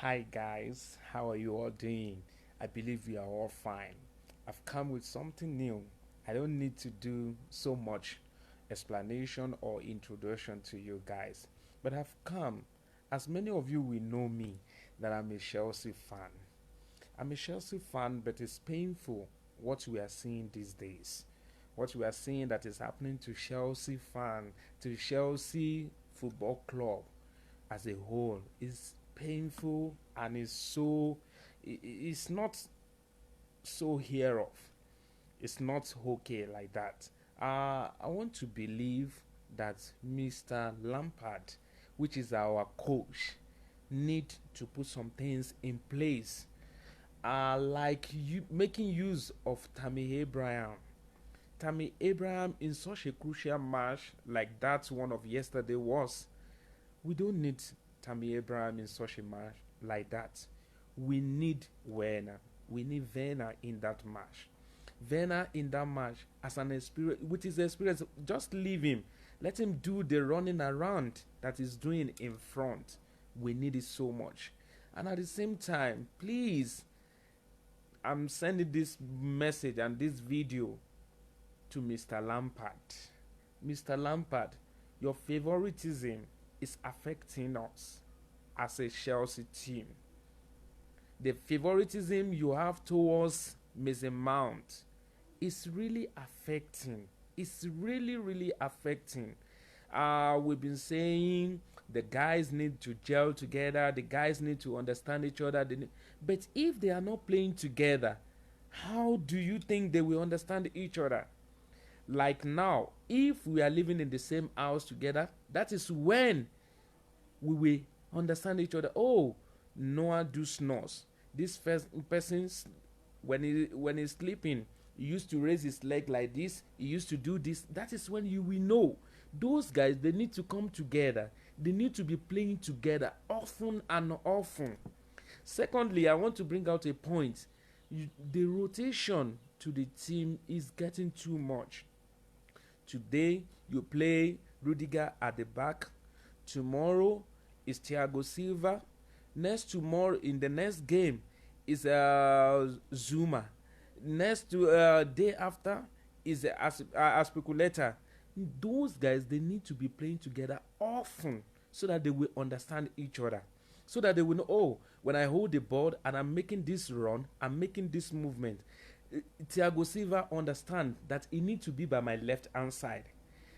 Hi guys, how are you all doing? I believe we are all fine. I've come with something new. I don't need to do so much explanation or introduction to you guys, but I've come, as many of you will know me, that I'm a Chelsea fan. I'm a Chelsea fan, but it's painful what we are seeing these days. What we are seeing that is happening to Chelsea fan, to Chelsea Football Club as a whole is painful and is it's not so here of. It's not okay like that. I want to believe that Mr. Lampard, which is our coach, need to put some things in place, like you making use of Tammy Abraham. Tammy Abraham in such a crucial match like that one of yesterday was. We don't need Tammy Abraham in such a match like that. We need Werner. We need Werner in that match. Werner in that match as an experience with his experience, just leave him. Let him do the running around that he's doing in front. We need it so much. And at the same time, please, I'm sending this message and this video to Mr. Lampard. Mr. Lampard, your favoritism is affecting us as a Chelsea team. The favoritism you have towards Mason Mount is really affecting. It's really affecting. We've been saying the guys need to gel together. The guys need to understand each other. But if they are not playing together, how do you think they will understand each other? Like now, if we are living in the same house together, that is when we will understand each other. Oh, Noah do snores. This first person, when he's sleeping, he used to raise his leg like this. He used to do this. That is when you will know. Those guys, they need to come together. They need to be playing together often and often. Secondly, I want to bring out a point. The rotation to the team is getting too much. Today, you play Rudiger at the back. Tomorrow is Thiago Silva. Next tomorrow, in the next game, is Zuma. Next day after is Aspiculator. Those guys, they need to be playing together often so that they will understand each other. So that they will know, oh, when I hold the ball and I'm making this run, I'm making this movement. Thiago Silva understand that he need to be by my left hand side.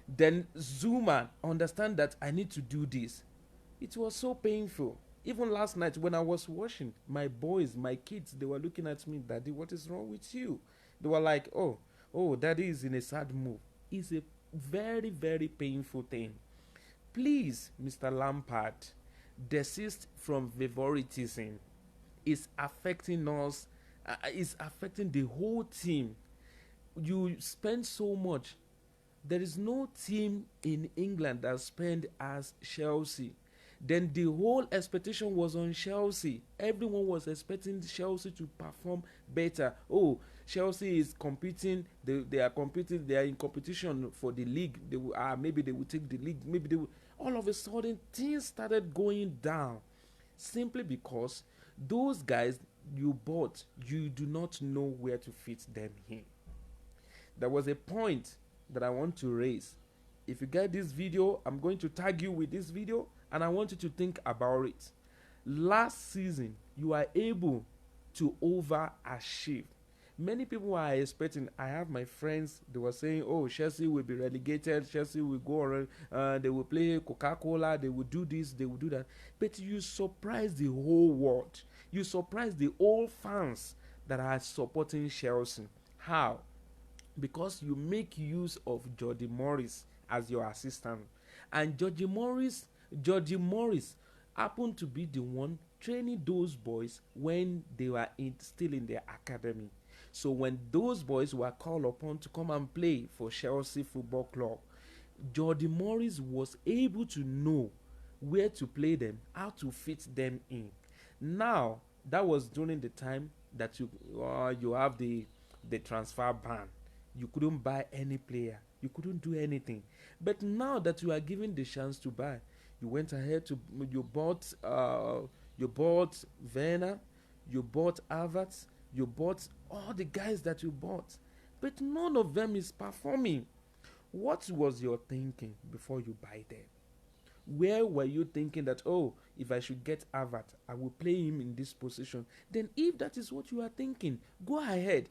Then Zuma understand that I need to do this. It was so painful. Even last night when I was watching, my boys, my kids, they were looking at me, Daddy, what is wrong with you? They were like, oh, Daddy is in a sad mood. It's a very painful thing. Please, Mr. Lampard, desist from favoritism. It's affecting us. It's affecting the whole team. You spend so much. There is no team in England that spend as Chelsea. Then the whole expectation was on Chelsea. Everyone was expecting Chelsea to perform better. Oh, Chelsea is competing. They are competing. They are in competition for the league. They will, maybe they will take the league. Maybe they will. All of a sudden, things started going down, simply because those guys you bought, you do not know where to fit them in. There was a point that I want to raise. If you get this video, I'm going to tag you with this video and I want you to think about it. Last season, you are able to overachieve. Many people are expecting. I have my friends, they were saying, oh, Chelsea will be relegated, Chelsea will go around, they will play Coca-Cola, they will do this, they will do that. But you surprise the whole world. You surprise the old fans that are supporting Chelsea. How? Because you make use of Jody Morris as your assistant. And Jody Morris happened to be the one training those boys when they were still in their academy. So when those boys were called upon to come and play for Chelsea Football Club, Jody Morris was able to know where to play them, how to fit them in. Now, that was during the time that you have the transfer ban. You couldn't buy any player. You couldn't do anything. But now that you are given the chance to buy, you went ahead to you bought You bought Werner, you bought Havertz, you bought all the guys that you bought, but none of them is performing. What was your thinking before you buy them? Where were you thinking that, oh, if I should get Havertz, I will play him in this position? Then, if that is what you are thinking, go ahead.